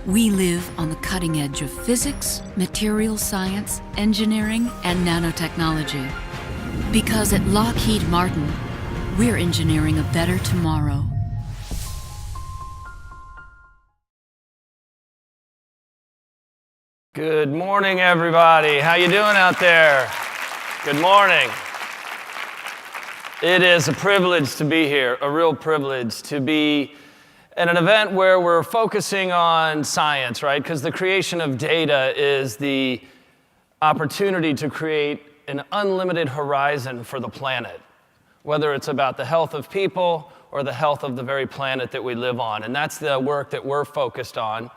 We live on the cutting edge of physics, materials science, engineering, and nanotechnology. Because at Lockheed Martin, we're engineering a better tomorrow. Good morning, everybody. How you doing out there? Good morning. It is a privilege to be here, a real privilege to be at an event where we're focusing on science, right? Because the creation of data is the opportunity to create an unlimited horizon for the planet, whether it's about the health of people or the health of the very planet that we live on. And that's the work that we're focused on.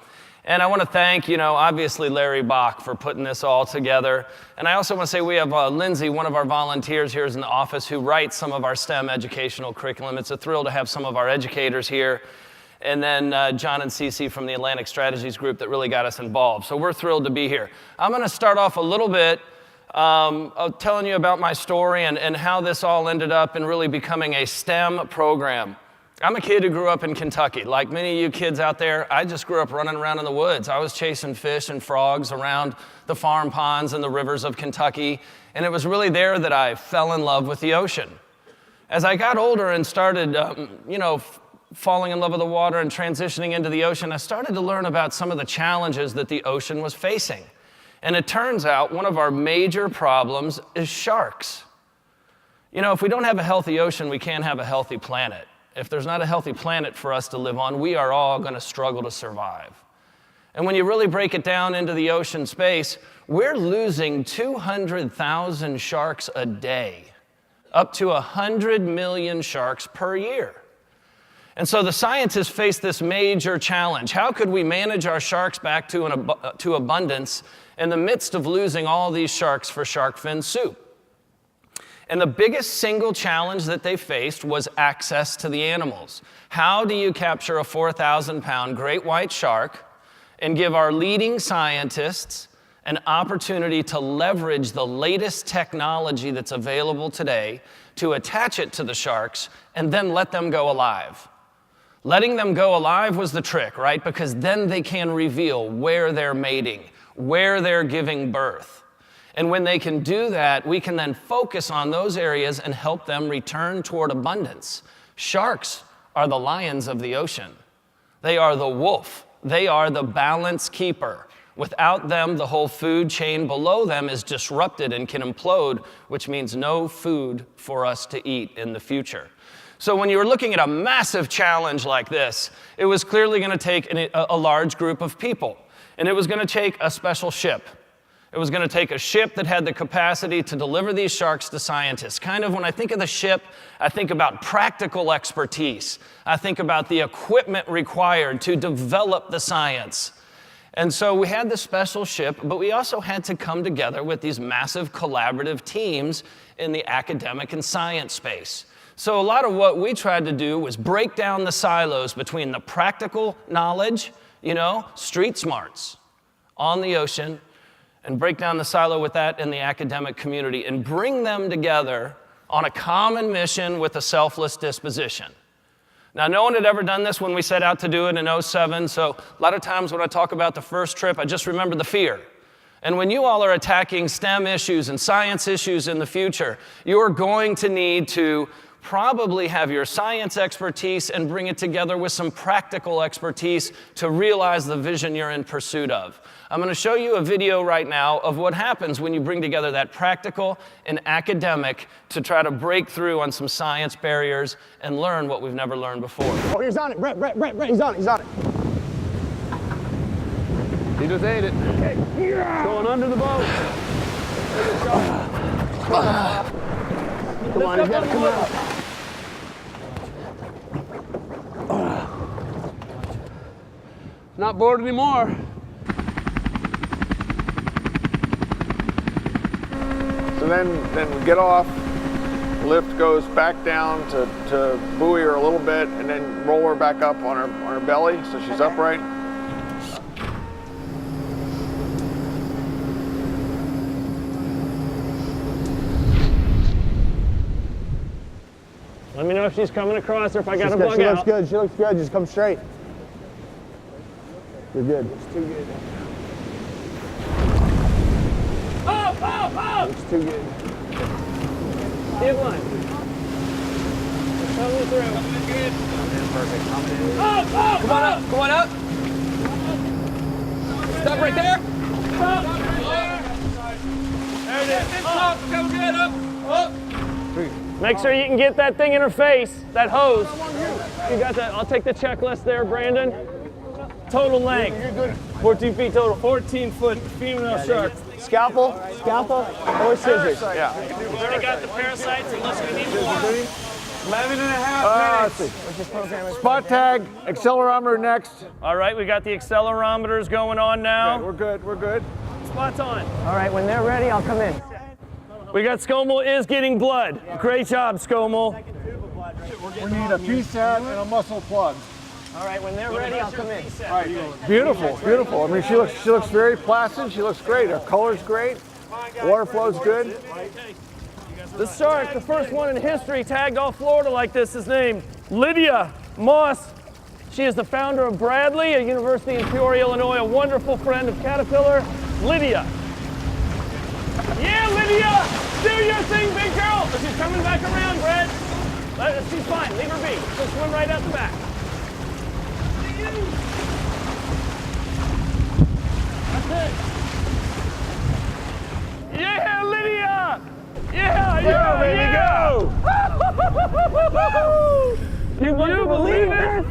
And I want to thank, obviously Larry Bach for putting this all together. And I also want to say we have Lindsay, one of our volunteers here in the office, who writes some of our STEM educational curriculum. It's a thrill to have some of our educators here. And then John and Cece from the Atlantic Strategies Group that really got us involved. So we're thrilled to be here. I'm going to start off a little bit of telling you about my story and how this all ended up in really becoming a STEM program. I'm a kid who grew up in Kentucky. Like many of you kids out there, I just grew up running around in the woods. I was chasing fish and frogs around the farm ponds and the rivers of Kentucky, and it was really there that I fell in love with the ocean. As I got older and started, falling in love with the water and transitioning into the ocean, I started to learn about some of the challenges that the ocean was facing. And it turns out one of our major problems is sharks. If we don't have a healthy ocean, we can't have a healthy planet. If there's not a healthy planet for us to live on, we are all going to struggle to survive. And when you really break it down into the ocean space, we're losing 200,000 sharks a day, up to 100 million sharks per year. And so the scientists face this major challenge. How could we manage our sharks back to abundance in the midst of losing all these sharks for shark fin soup? And the biggest single challenge that they faced was access to the animals. How do you capture a 4,000-pound great white shark and give our leading scientists an opportunity to leverage the latest technology that's available today to attach it to the sharks and then let them go alive? Letting them go alive was the trick, right? Because then they can reveal where they're mating, where they're giving birth. And when they can do that, we can then focus on those areas and help them return toward abundance. Sharks are the lions of the ocean. They are the wolf. They are the balance keeper. Without them, the whole food chain below them is disrupted and can implode, which means no food for us to eat in the future. So when you were looking at a massive challenge like this, it was clearly going to take a large group of people. And it was going to take a special ship. It was going to take a ship that had the capacity to deliver these sharks to scientists. Kind of when I think of the ship, I think about practical expertise. I think about the equipment required to develop the science. And so we had this special ship, but we also had to come together with these massive collaborative teams in the academic and science space. So a lot of what we tried to do was break down the silos between the practical knowledge, street smarts on the ocean, and break down the silo with that in the academic community and bring them together on a common mission with a selfless disposition. Now, no one had ever done this when we set out to do it in 2007, so a lot of times when I talk about the first trip, I just remember the fear. And when you all are attacking STEM issues and science issues in the future, you're going to need to probably have your science expertise and bring it together with some practical expertise to realize the vision you're in pursuit of. I'm going to show you a video right now of what happens when you bring together that practical and academic to try to break through on some science barriers and learn what we've never learned before. Oh, he's on it, Brett, he's on it. He just ate it. Okay. Yeah. Going under the boat. Come on, he's got to come out. Not bored anymore. So then we get off, lift goes back down to buoy her a little bit and then roll her back up on her belly so she's upright. Let me know if she's coming across or if I got to bug She out. looks good, she looks good, just come straight. You're good. It's too good. It's too good. Give one. Coming through. Perfect. Come on up. Come on up. Stop right there. There it is. Up. Come good. Up. Make sure you can get that thing in her face, that hose. You got that? I'll take the checklist there, Brandon. Total length. 14 feet total. 14-foot female shark. Scalpel or scissors? Yeah. We've already got the parasites unless we need more. 11 and a half minutes. Spot tag, accelerometer next. All right, we got the accelerometers going on now. We're good, we're good. Spot's on. All right, when they're ready, I'll come in. We got Scomal is getting blood. Great job, Scomal. We need a PSAT and a muscle plug. All right, when they're ready, I'll come in. All right, beautiful, beautiful. I mean, she looks very placid. She looks great. Her color's great. Water flow's good. The shark, the first one in history tagged off Florida like this, is named Lydia Moss. She is the founder of Bradley, a university in Peoria, Illinois, a wonderful friend of Caterpillar. Lydia. Yeah, Lydia! Do your thing, big girl! She's coming back around, Brad. She's fine, leave her be. She'll swim right out the back. That's it. Yeah, Lydia! Yeah, Can you believe it?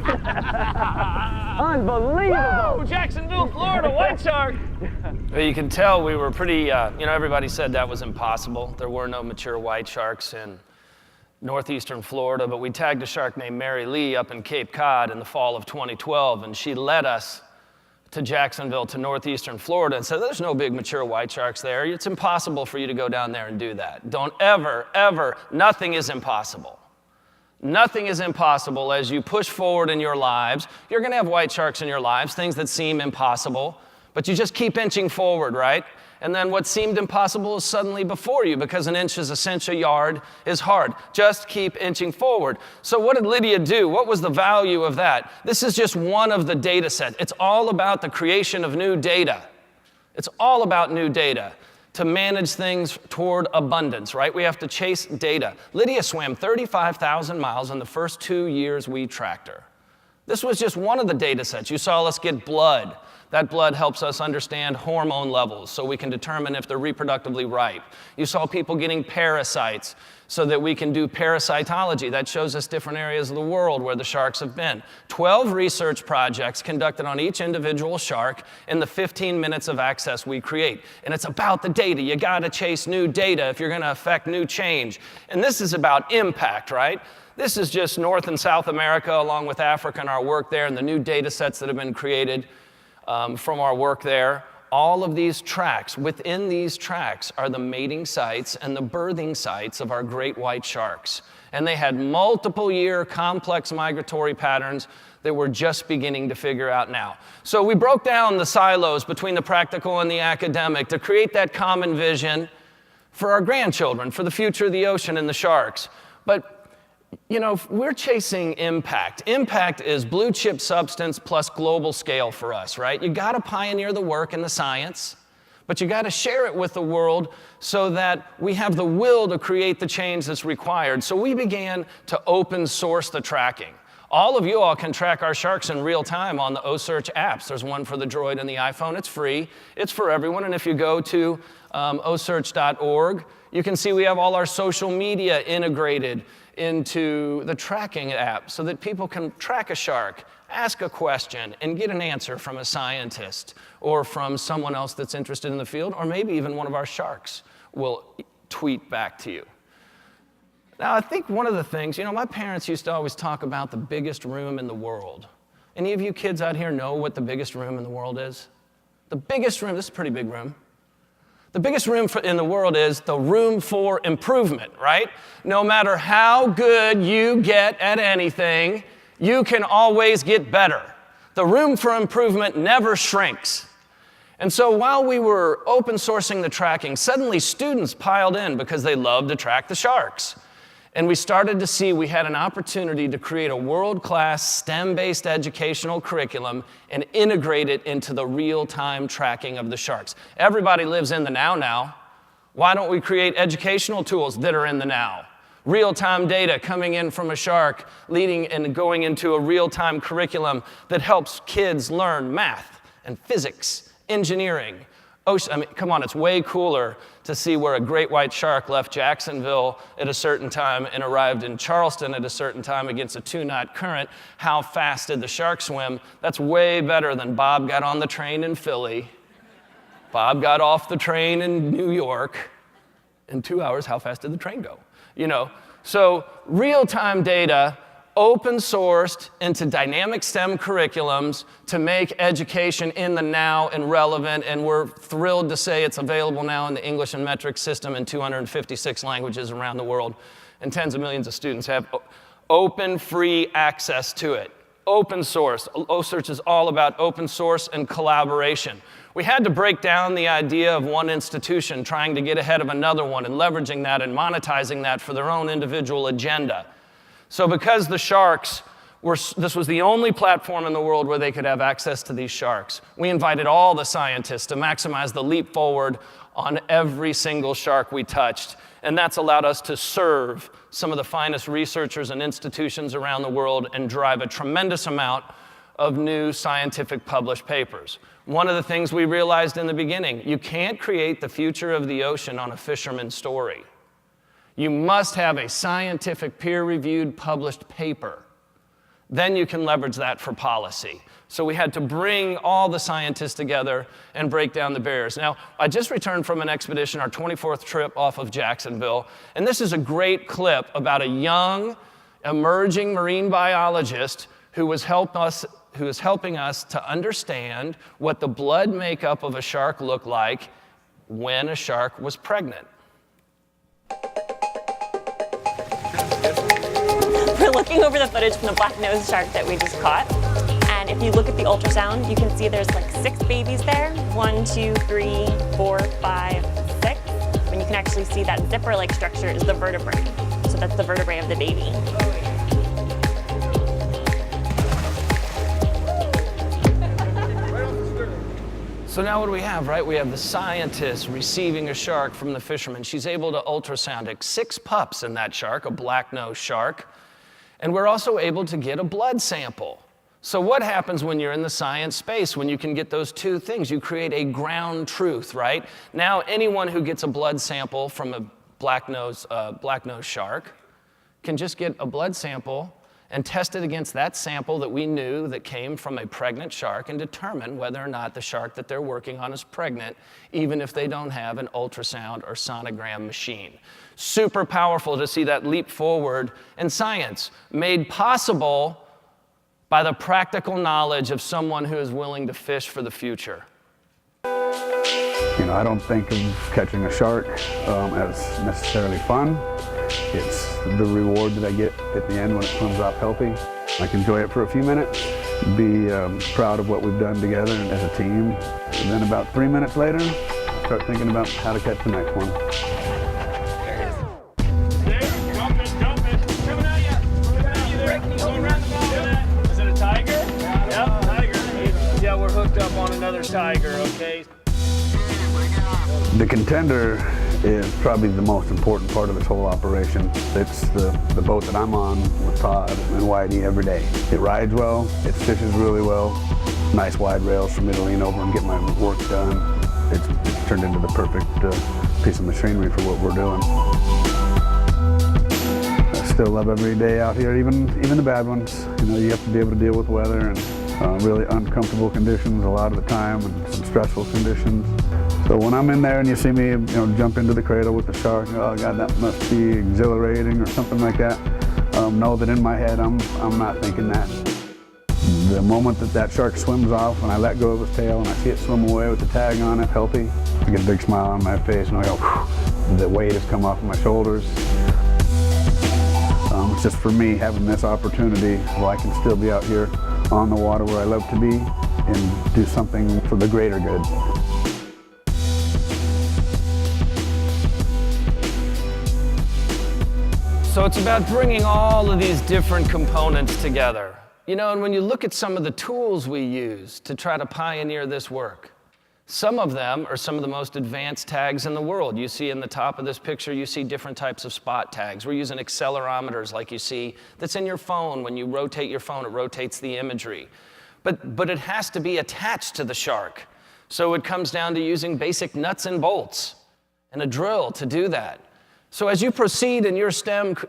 Unbelievable. Woo! Jacksonville, Florida, white shark. Well, you can tell we were pretty, everybody said that was impossible. There were no mature white sharks in northeastern Florida, but we tagged a shark named Mary Lee up in Cape Cod in the fall of 2012, and she led us to Jacksonville to northeastern Florida and said, there's no big mature white sharks there. It's impossible for you to go down there and do that. Don't ever, nothing is impossible. Nothing is impossible as you push forward in your lives. You're going to have white sharks in your lives, things that seem impossible, but you just keep inching forward, right? And then what seemed impossible is suddenly before you because an inch is a cinch, a yard is hard. Just keep inching forward. So what did Lydia do? What was the value of that? This is just one of the data sets. It's all about the creation of new data. It's all about new data to manage things toward abundance, right? We have to chase data. Lydia swam 35,000 miles in the first 2 years we tracked her. This was just one of the data sets. You saw us get blood. That blood helps us understand hormone levels so we can determine if they're reproductively ripe. You saw people getting parasites so that we can do parasitology. That shows us different areas of the world where the sharks have been. 12 research projects conducted on each individual shark in the 15 minutes of access we create. And it's about the data. You gotta chase new data if you're gonna affect new change. And this is about impact, right? This is just North and South America along with Africa and our work there and the new data sets that have been created from our work there. All of these tracks, within these tracks are the mating sites and the birthing sites of our great white sharks. And they had multiple year complex migratory patterns that we're just beginning to figure out now. So we broke down the silos between the practical and the academic to create that common vision for our grandchildren, for the future of the ocean and the sharks. But we're chasing impact. Impact is blue chip substance plus global scale for us, right? You gotta pioneer the work and the science, but you gotta share it with the world so that we have the will to create the change that's required. So we began to open source the tracking. All of you all can track our sharks in real time on the OCEARCH apps. There's one for the Droid and the iPhone. It's free. It's for everyone. And if you go to OCEARCH.org, you can see we have all our social media integrated into the tracking app so that people can track a shark, ask a question, and get an answer from a scientist or from someone else that's interested in the field, or maybe even one of our sharks will tweet back to you. Now, I think one of the things, my parents used to always talk about the biggest room in the world. Any of you kids out here know what the biggest room in the world is? The biggest room, this is a pretty big room. The biggest room in the world is the room for improvement, right? No matter how good you get at anything, you can always get better. The room for improvement never shrinks. And so while we were open sourcing the tracking, suddenly students piled in because they love to track the sharks. And we started to see we had an opportunity to create a world-class STEM-based educational curriculum and integrate it into the real-time tracking of the sharks. Everybody lives in the now. Why don't we create educational tools that are in the now? Real-time data coming in from a shark, leading and going into a real-time curriculum that helps kids learn math and physics, engineering. I mean, come on, it's way cooler to see where a great white shark left Jacksonville at a certain time and arrived in Charleston at a certain time against a 2-knot current. How fast did the shark swim? That's way better than Bob got on the train in Philly. Bob got off the train in New York. In 2 hours, how fast did the train go? You know, so real-time data, open sourced into dynamic STEM curriculums to make education in the now and relevant, and we're thrilled to say it's available now in the English and metric system in 256 languages around the world, and tens of millions of students have open, free access to it. Open source. OCEARCH is all about open source and collaboration. We had to break down the idea of one institution trying to get ahead of another one and leveraging that and monetizing that for their own individual agenda. So because the sharks this was the only platform in the world where they could have access to these sharks, we invited all the scientists to maximize the leap forward on every single shark we touched. And that's allowed us to serve some of the finest researchers and institutions around the world and drive a tremendous amount of new scientific published papers. One of the things we realized in the beginning, you can't create the future of the ocean on a fisherman's story. You must have a scientific, peer-reviewed, published paper. Then you can leverage that for policy. So we had to bring all the scientists together and break down the barriers. Now, I just returned from an expedition, our 24th trip off of Jacksonville, and this is a great clip about a young, emerging marine biologist who was helping us to understand what the blood makeup of a shark looked like when a shark was pregnant. We're looking over the footage from the black-nosed shark that we just caught. And if you look at the ultrasound, you can see there's like 6 babies there. 1, 2, 3, 4, 5, 6. And you can actually see that zipper-like structure is the vertebrae. So that's the vertebrae of the baby. So now what do we have, right? We have the scientist receiving a shark from the fisherman. She's able to ultrasound 6 pups in that shark, a black-nosed shark. And we're also able to get a blood sample. So what happens when you're in the science space, when you can get those 2 things? You create a ground truth, right? Now anyone who gets a blood sample from a black-nosed shark can just get a blood sample and test it against that sample that we knew that came from a pregnant shark and determine whether or not the shark that they're working on is pregnant, even if they don't have an ultrasound or sonogram machine. Super powerful to see that leap forward in science, made possible by the practical knowledge of someone who is willing to fish for the future. You know, I don't think of catching a shark as necessarily fun. It's the reward that I get at the end when it comes out healthy. I can enjoy it for a few minutes, be proud of what we've done together as a team. And then about 3 minutes later, start thinking about how to catch the next one. Is it a tiger? Yep, tiger. Yeah, we're hooked up on another tiger, okay? The contender is probably the most important part of this whole operation. It's the boat that I'm on with Todd and Whitey every day. It rides well, it fishes really well, nice wide rails for me to lean over and get my work done. It's turned into the perfect piece of machinery for what we're doing. I still love every day out here, even the bad ones. You know, you have to be able to deal with weather and really uncomfortable conditions a lot of the time and some stressful conditions. So when I'm in there and you see me, jump into the cradle with the shark, oh God, that must be exhilarating or something like that. Know that in my head, I'm not thinking that. The moment that shark swims off, when I let go of his tail and I see it swim away with the tag on it, healthy, I get a big smile on my face and I go, whew, the weight has come off of my shoulders. It's just for me having this opportunity where I can still be out here on the water where I love to be and do something for the greater good. So it's about bringing all of these different components together. You know, and when you look at some of the tools we use to try to pioneer this work, some of them are some of the most advanced tags in the world. You see in the top of this picture, you see different types of spot tags. We're using accelerometers like you see that's in your phone. When you rotate your phone, it rotates the imagery. But it has to be attached to the shark. So it comes down to using basic nuts and bolts and a drill to do that. So as you proceed in your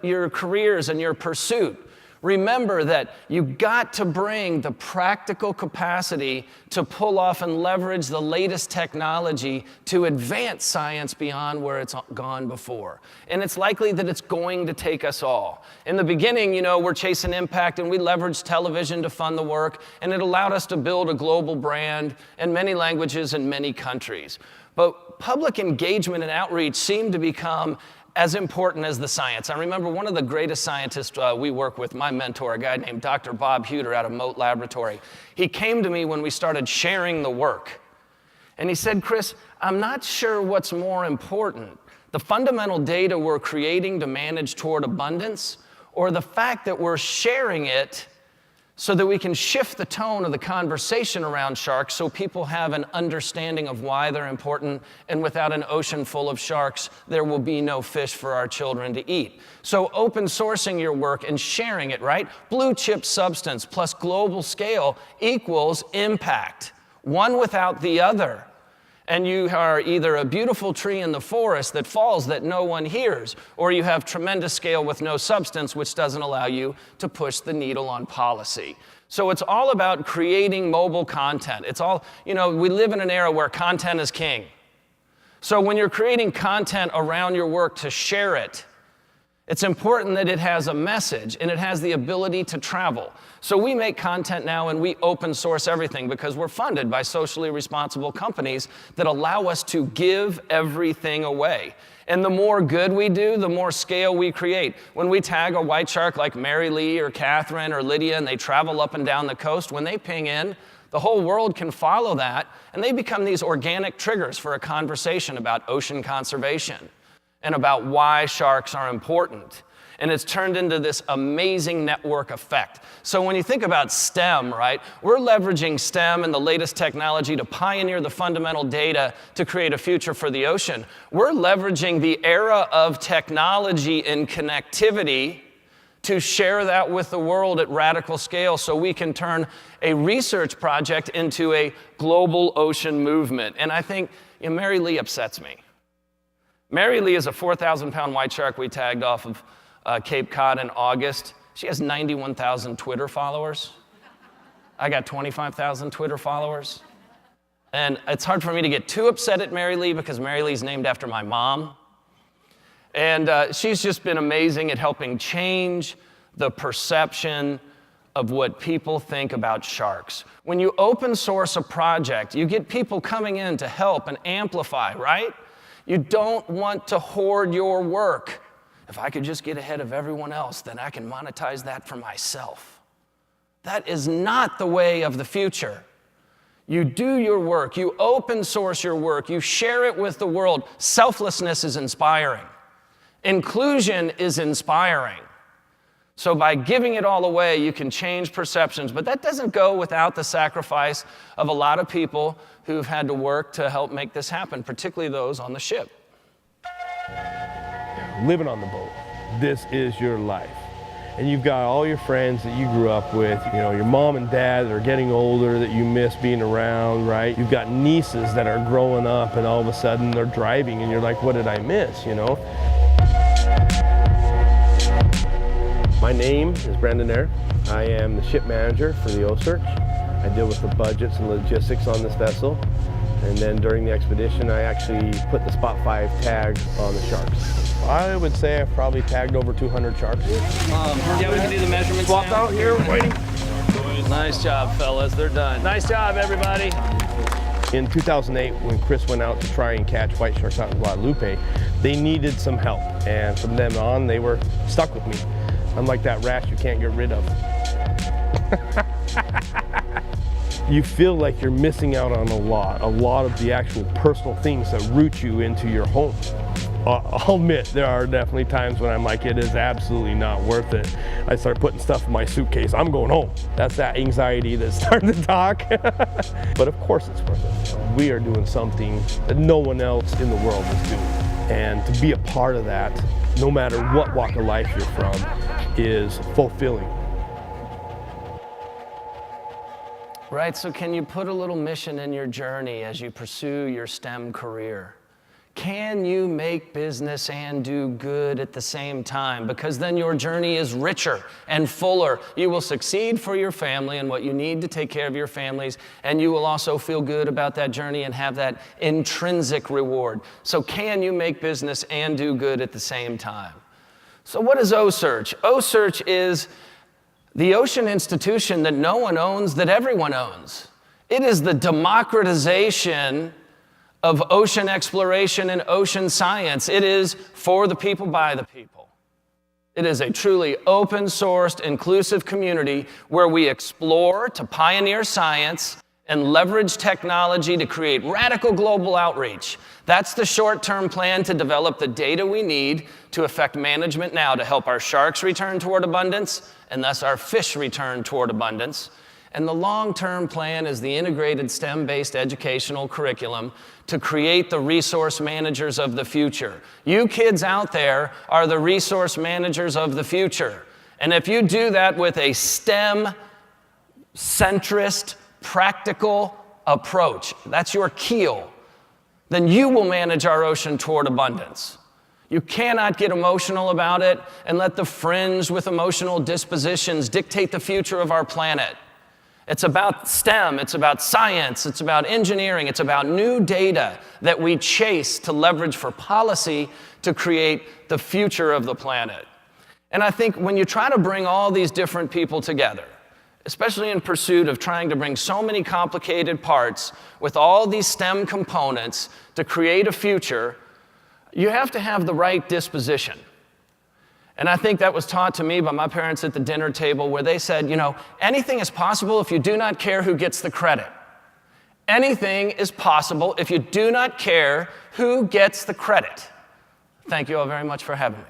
your careers and your pursuit, remember that you've got to bring the practical capacity to pull off and leverage the latest technology to advance science beyond where it's gone before. And it's likely that it's going to take us all. In the beginning, you know, we're chasing impact and we leveraged television to fund the work, and it allowed us to build a global brand in many languages in many countries. But public engagement and outreach seem to become as important as the science. I remember one of the greatest scientists we work with, my mentor, a guy named Dr. Bob Huter out of Mote Laboratory. He came to me when we started sharing the work. And he said, Chris, I'm not sure what's more important, the fundamental data we're creating to manage toward abundance, or the fact that we're sharing it so that we can shift the tone of the conversation around sharks so people have an understanding of why they're important, and without an ocean full of sharks, there will be no fish for our children to eat. So open sourcing your work and sharing it, right? Blue chip substance plus global scale equals impact, one without the other. And you are either a beautiful tree in the forest that falls that no one hears, or you have tremendous scale with no substance, which doesn't allow you to push the needle on policy. So it's all about creating mobile content. It's all, you know, we live in an era where content is king. So when you're creating content around your work to share it, it's important that it has a message and it has the ability to travel. So we make content now and we open source everything because we're funded by socially responsible companies that allow us to give everything away. And the more good we do, the more scale we create. When we tag a white shark like Mary Lee or Catherine or Lydia and they travel up and down the coast, when they ping in, the whole world can follow that and they become these organic triggers for a conversation about ocean conservation and about why sharks are important. And it's turned into this amazing network effect. So when you think about STEM, right, we're leveraging STEM and the latest technology to pioneer the fundamental data to create a future for the ocean. We're leveraging the era of technology and connectivity to share that with the world at radical scale so we can turn a research project into a global ocean movement. And I think, you know, Mary Lee upsets me. Mary Lee is a 4,000-pound white shark we tagged off of Cape Cod in August. She has 91,000 Twitter followers. I got 25,000 Twitter followers. And it's hard for me to get too upset at Mary Lee because Mary Lee's named after my mom. And she's just been amazing at helping change the perception of what people think about sharks. When you open source a project, you get people coming in to help and amplify, right? You don't want to hoard your work. If I could just get ahead of everyone else, then I can monetize that for myself. That is not the way of the future. You do your work, you open source your work, you share it with the world. Selflessness is inspiring. Inclusion is inspiring. So by giving it all away, you can change perceptions, but that doesn't go without the sacrifice of a lot of people who've had to work to help make this happen, particularly those on the ship. Living on the boat, this is your life. And you've got all your friends that you grew up with, you know, your mom and dad that are getting older that you miss being around, right? You've got nieces that are growing up and all of a sudden they're driving and you're like, what did I miss, you know? My name is Brendan Eyre. I am the ship manager for the OCEARCH. I deal with the budgets and logistics on this vessel. And then during the expedition, I actually put the Spot 5 tag on the sharks. I would say I've probably tagged over 200 sharks. Yeah, we can do the measurements Swapped now. out here, waiting. Nice job, fellas. They're done. Nice job, everybody. In 2008, when Chris went out to try and catch white sharks out in Guadalupe, they needed some help. And from then on, they were stuck with me. Unlike that rash you can't get rid of. You feel like you're missing out on a lot of the actual personal things that root you into your home. I'll admit there are definitely times when I'm like, it is absolutely not worth it. I start putting stuff in my suitcase. I'm going home. That's that anxiety that's starting to talk. But of course it's worth it. We are doing something that no one else in the world is doing. And to be a part of that, no matter what walk of life you're from, is fulfilling. Right, so can you put a little mission in your journey as you pursue your STEM career? Can you make business and do good at the same time? Because then your journey is richer and fuller. You will succeed for your family and what you need to take care of your families, and you will also feel good about that journey and have that intrinsic reward. So can you make business and do good at the same time? So what is OCEARCH? OCEARCH is the ocean institution that no one owns, that everyone owns. It is the democratization of ocean exploration and ocean science. It is for the people, by the people. It is a truly open-sourced, inclusive community where we explore to pioneer science and leverage technology to create radical global outreach. That's the short-term plan to develop the data we need to affect management now to help our sharks return toward abundance and thus our fish return toward abundance. And the long-term plan is the integrated STEM-based educational curriculum to create the resource managers of the future. You kids out there are the resource managers of the future. And if you do that with a STEM-centrist, practical approach, that's your keel, then you will manage our ocean toward abundance. You cannot get emotional about it and let the fringe with emotional dispositions dictate the future of our planet. It's about STEM, it's about science, it's about engineering, it's about new data that we chase to leverage for policy to create the future of the planet. And I think when you try to bring all these different people together, especially in pursuit of trying to bring so many complicated parts with all these STEM components to create a future, you have to have the right disposition. And I think that was taught to me by my parents at the dinner table, where they said, you know, anything is possible if you do not care who gets the credit. Anything is possible if you do not care who gets the credit. Thank you all very much for having me.